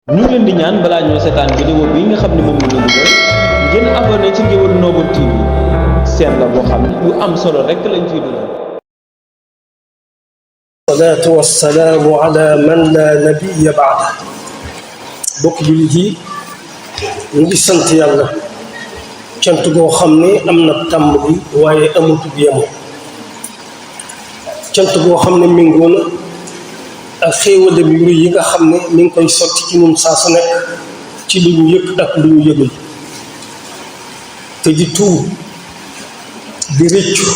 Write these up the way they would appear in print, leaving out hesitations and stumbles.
ñu ngi leen di ñaan balaa ñoo seetaan vidéo bi nga xam ne moom la ñu dugal ngeen abonné ci Ngéwél Noble TV seen la boo xam ne lu am solo rek lañ ciy dugal. salaatu wassalaamu ala man la nabiyya ba'da. bokk jullit yi ñu ngi sant yàlla cant goo xam ne am na tàmbali waaye amut bi yemu cant goo xam ne méngoo na ak xéewale yu rëy yi nga xam ne mi ngi koy sotti ci ñun saa su nekk ci lu ñu yëg ak lu ñu yëgul te di tuub di rëccu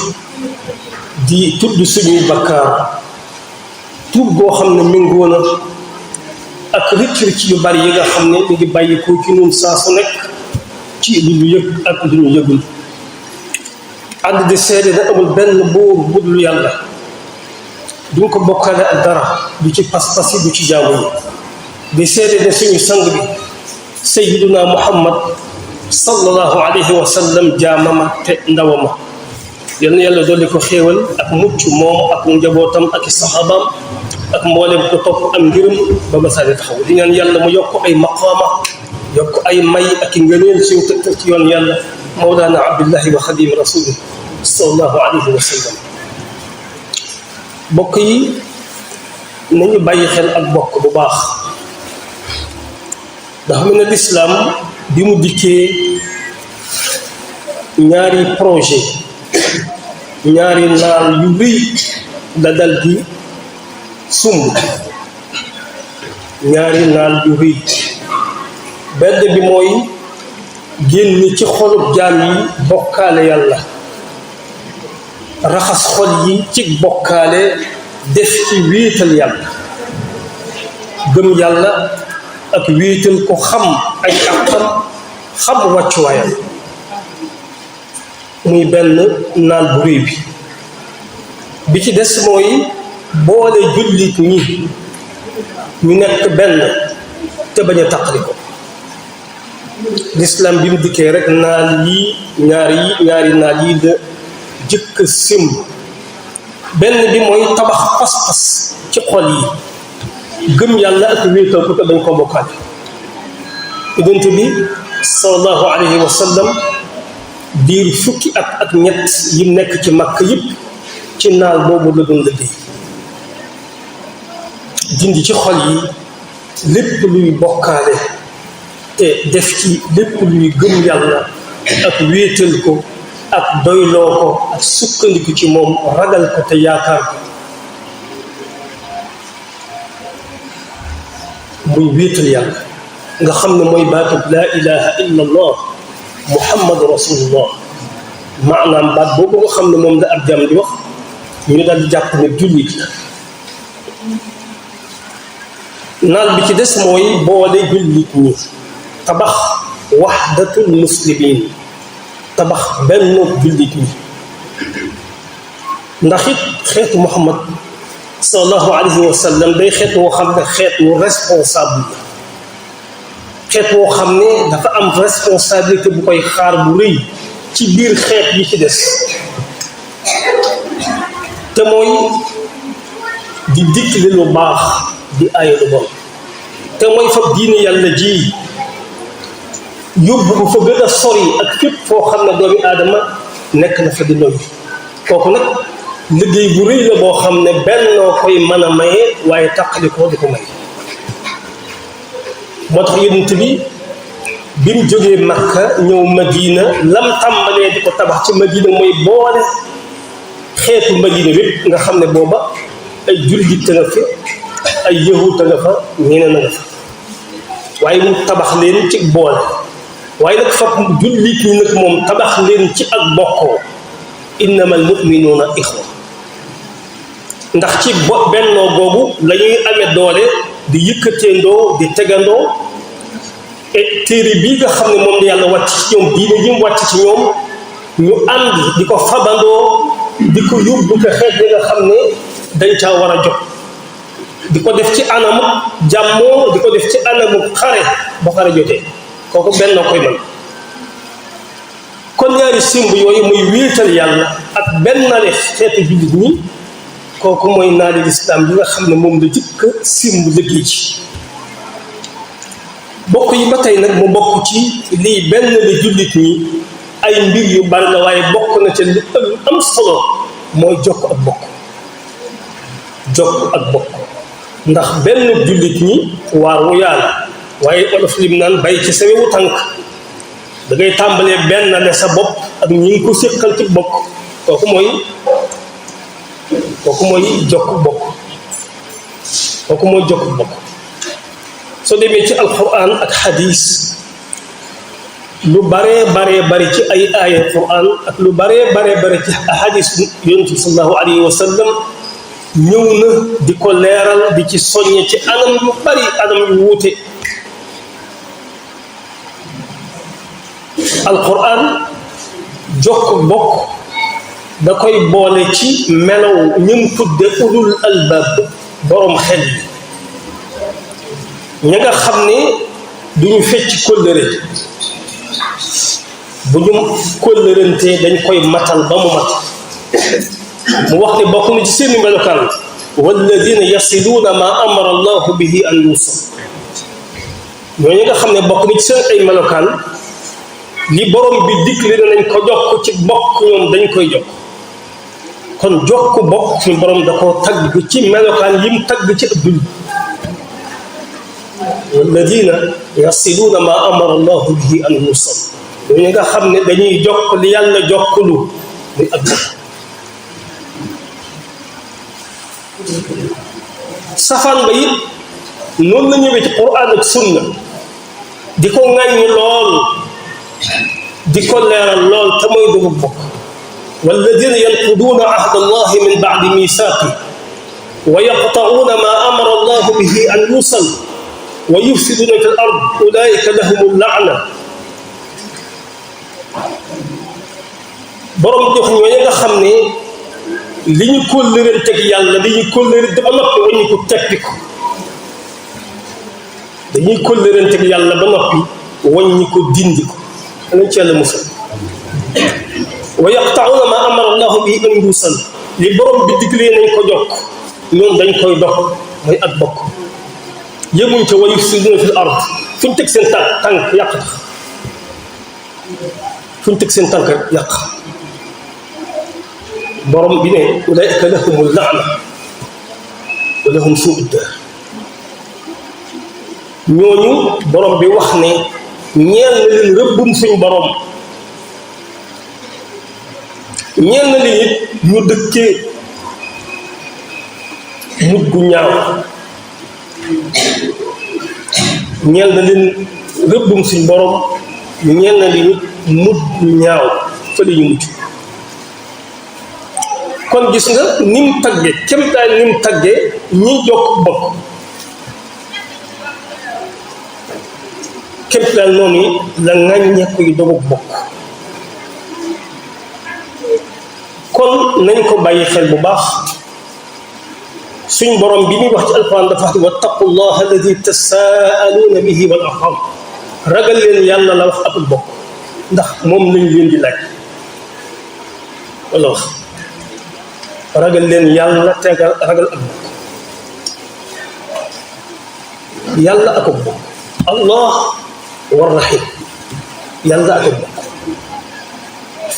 di tudd suñuy bakkaar tuub goo xam ne méngoo na ak rëcc yu bari yi nga xam ne mi ngi bàyyi ko ci ñun saa su nekk ci lu ñu yëg ak lu ñu yëgul ànd di seede na amul benn buur bu dul yàlla duñ ko bokkale ak dara du ci pas-pas yi du ci jaamu yi di seede ne suñu sang bi sayyiduna muhammad sallallahu alayhi wa sallam jaamama te ndawama yal na yàlla dolli ko xéewal ak mucc moom ak njabootam ak i saxaabaam ak mboolem ko topp am ngërëm ba ba saa di taxaw di ñaan yàlla mu yokk ay maqaama yokk ay may ak i ngëneel suñu tëgtal ci yoon yàlla mawlaana abdullahi wa xadim rasulih sallallahu alayhi wa sallam bokk yi nañu bàyyi xel ak bokk bu baax dafa mel ne lislaam bi mu dikkee ñaari projet ñaari naal yu rëy la dal di sumb ñaari naal yu rëy benn bi mooy génn ci xolub jaam yi bokkaale yàlla raxas xol yi ci bokkaale def ci wéetal yàlla gëm yàlla ak wéetal ko xam ay àqam xam wàccuwaayam muy benn naan bu réy bi ci des mooy boole jullit ñi ñu nekk benn te bañ a taqali ko lislaam bi mu dikkee rek naal yi ñaari naal yi la jëkk simb benn bi mooy tabax pas-pas ci xol yi gëm yàlla ak wéetal ko te dañ ko bokkaale yonent bi sallallahu alayhi wa sallam diir fukki at ak ñett yi nekk ci Makka yëpp ci naal boobu la doon liggéey dindi ci xol yi lépp luy bokkaale te def ci lépp luy gëm yàlla ak wéetal ko ak doyloo ko ak sukkandiku ci moom ragal ko te yaakaar ko muy wéetal yàlla nga xam ne mooy baatub laa ilaha illa allah muhammadu rasulullah maanaam baat boobu nga xam ne moom la ab jàmm di wax ñu daal di jàpp ne jullit la naal bi ci des mooy boole jullit ñi tabax waxdatul muslimin tabax benn jullit ñi ndax it xeetu muhammad sallallahu alayhi wa sallam day xeet woo xam ne xeet wu responsable la xeet woo xam ne dafa am responsabilité bu koy xaar bu rëy ci biir xeet yi ci des te mooy di digle lu baax di aaye lu bon te mooy fab diine yàlla ji yóbbu ko fa gën a sori ak fépp foo xam ne doomi aadama nekk na fa di noyyi kooku nag liggéey bu rëy la boo xam ne bennoo koy mën a maye waaye tàqali ko di ko may moo tax yonent bi mu jógee Makka ñëw Madina lam tàmbalee di ko tabax ci Madina mooy boole xeetu Madina wépp nga xam ne booba ay jullit nga fa ay yahut nga fa ñeneen nga fa waaye mu tabax leen ci boole waaye nag fab jullit ñi nag moom tabax leen ci ak bokkoo innamal mu'minuuna ixwa ndax ci bennoo googu la ñuy amee doole di yëkkateendoo di tegandoo et téere bii nga xam ne moom la yàlla wàcc ci ñoom diine ji mu wàcc ci ñoom ñu ànd di ko fabandoo di ko yóbbu ko xeet yi nga xam ne dañ caa war a jot di ko def ci anamu jàmmoo di ko def ci anamu xare ba xare jotee kooku benn koy mën kon ñaari simb yooyu muy wéetal yàlla ak bennale xeetu jullit ñi kooku mooy naali lislaam bi nga xam ne moom la jëkk simb liggéey ci bokk yi ba tey nag mu bokk ci lii benn la jullit ñi ay mbir yu bari la waaye bokk na ca li am solo mooy jokk ak bokk ndax benn jullit ñi waar wu yàlla waaye olof lim naan bay ci sa wewu tànk da ngay tàmbalee benn ne sa bopp ak ñi ngi ko séqal ci bokk kooku mooy jokk bokk soo demee ci alquran ak xadis lu baree bari ci ay aaya quran ak lu baree bari ci xadis yonent bi sallallahu alayhi wa sallam ñëw na di ko leeral di ci soññe ci anam yu bari anam yu wuute alquran jokk bokk da koy boole ci melaw ñëm tudde ulul albab boroom xel yi ña nga xam ne duñu fecc kóllëre bu ñu kóllërantee dañ koy matal ba mu mat mu wax ne bokk na ci seeni melokaan walladina yasiluuna ma amara allahu bihi an yusal ñooñu nga xam ne bokk na ci seen ay melokaan li borom bi digle nañ ko jokk ci bokk ñoom dañ koy jokk kon jokk bokk suñu borom da koo tagg ci melokaan yim tagg ci ëddul walladina yasiluuna ma amara allahu bihi an yusal ñooñu nga xam ne dañuy jokk li yàlla jokkulu muy ak bokk safaan ba it noonu la ñëwee ci quran ak sunna di ko ŋàññi lool di ko leeral lool te mooy dugg bokk walladina yanquduuna ahda allahi min ba'di misaaqi wa yaqta'uuna ma amara allahu bihi an yusal wa yufsiduuna fi l ard ulaika lahum llaana borom jox ñooñu nga xam ne li ñu kóllëranteeg yàlla dañuy kóllërante ba noppi waññi ko teppi ko dañuy kóllëranteeg yàlla ba noppi waññi ko dindi ko anañ ci yàlla musal wa yaqta'uuna ma amara allahu bihi an yusal li borom bi diglee nañ ko jokk ñoom dañ koy dox mooy ak bokk yëmuñ ca wa yufsiduuna fil ard fu ñu teg seen tànk yàq tax fu ñu teg seen tànk yàq borom bi ne ulaika lahumul laana wa lahum suu'ud daar ñooñu borom bi wax ne ñeel na leen rëbbum suñ borom ñeel na leen it ñu dëkkee mujj gu ñaaw ñeel na leen rëbbum suñ borom ñeel na leen it mujj gu ñaaw fa la ñu mujj kon gis nga ni mu tagge kemtaay ni mu tagge ñi jokk bokk kemtaay noonu la ŋàññe koy dogub bokk kon nañ ko bàyyi xel bu baax suñ borom bi muy wax ci alquran dafa wax wattaqullaha alladi tasaaluuna bihi wal arham ragal leen yàlla la wax ak bokk ndax moom lañ leen di laaj wala wax ragal leen yàlla te ragal ak bokk yàlla ak bokk allah war rahim yàlla ak bokk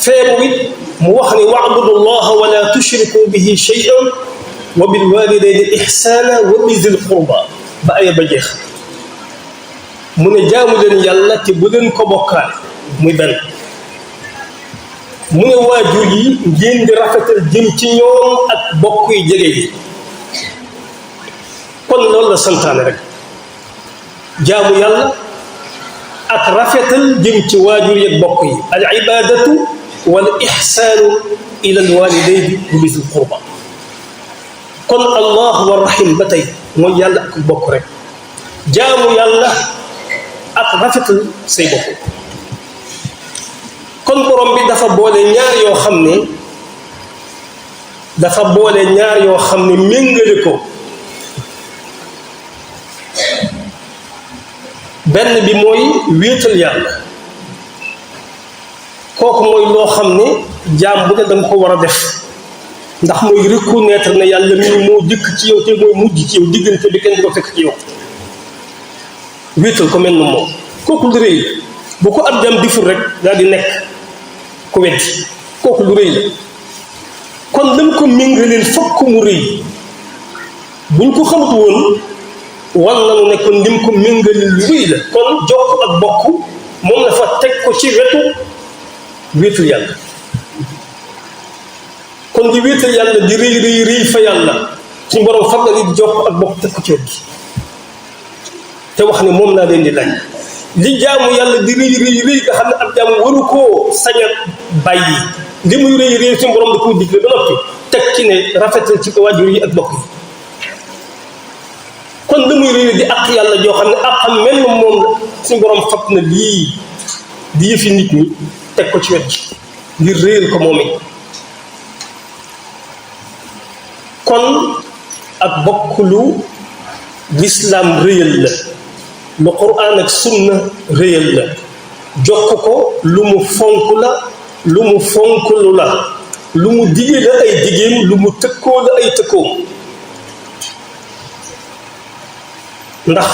feebu it mu wax ni wa'budu llaha wa la tushriku bihi shay'an wa bil walidayni ihsana wa bi zil qurba ba aya ba jeex mu ne jaamu leen yàlla te bu leen ko bokkaale muy benn mu ne waajur yi ngeen di rafetal jëm ci ñoom ak bokk yi jege yi kon loolu la santaane rek jaamu yàlla ak rafetal jëm ci waajur yi ak bokk yi al ibadatu wal ihsaanu ila al walidayni wa bizil qurba kon allah wa rahim ba tey mooy yàlla ak bokk rek jaamu yàlla ak rafetal say bokk kon borom bi dafa boole ñaar yoo xam ne méngale ko benn bi mooy wéetal yàlla kooku mooy loo xam ne jaam bu ne danga ko war a def ndax mooy reconnaître ne yàlla mi moo jëkk ci yow te mooy mujj ci yow diggante bi kenn du ko fekk ci yow wéetal ko mel na moom kooku lu rëy la bu ko ab jam diful rek daal di nekk ku weddi kooku lu rëy la kon lam ko méngaleel fokk mu rëy buñ ko xamut woon wan nañu ne kon lim ko méngaleel lu rëy la kon jokk ak bokk moom la fa teg ko ci wetu wéetal yàlla kon di wéetal yàlla di rëy rëy fa yàlla suñu borom fab na di jokk ak bokk teg ko ci wet gi te wax ne moom naa leen di laaj li jaamu yàlla di rëy nga xam ne ab jaamu waru koo sañ a bàyyi li muy rëy suñu borom da koo digle ba noppi teg ci ne rafetal ci waajur yi ak bokk yi kon li muy rëy di ak yàlla joo xam ne ak xam mel na moom la suñu borom fab na lii di yëfi nit ñi teg ko ci wet gi ngir réyal ko moom it kon ak bokk lu lislaam réyal la lu quraan ak sunna réyal la jokk ko lu mu fonk la lu mu fonk lu la lu mu dige la ay digeem lu mu tëkkoo la ay tëkkoom ndax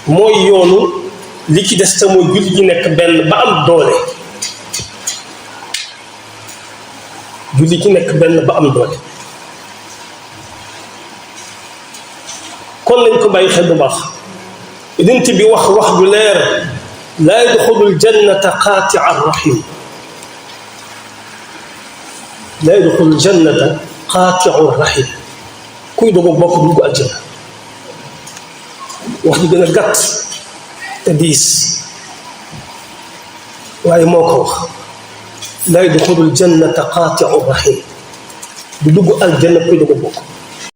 mooy yoonu li ci des te mooy jullit ñi nekk benn ba am doole jullit ñi nekk benn ba am doole kon nañ ko bàyyi xel bu baax yonent bi wax ju leer laa yadxulul jannata qaatia rahim laa yadxulul jannata qaatiu rahim kuy dogu bokk dugg aljanna wax ji gën a gàtt te diis waaye moo ko wax laa yadxulul jannata qaatiu rahim du dugg aljanna kuy dogu bokk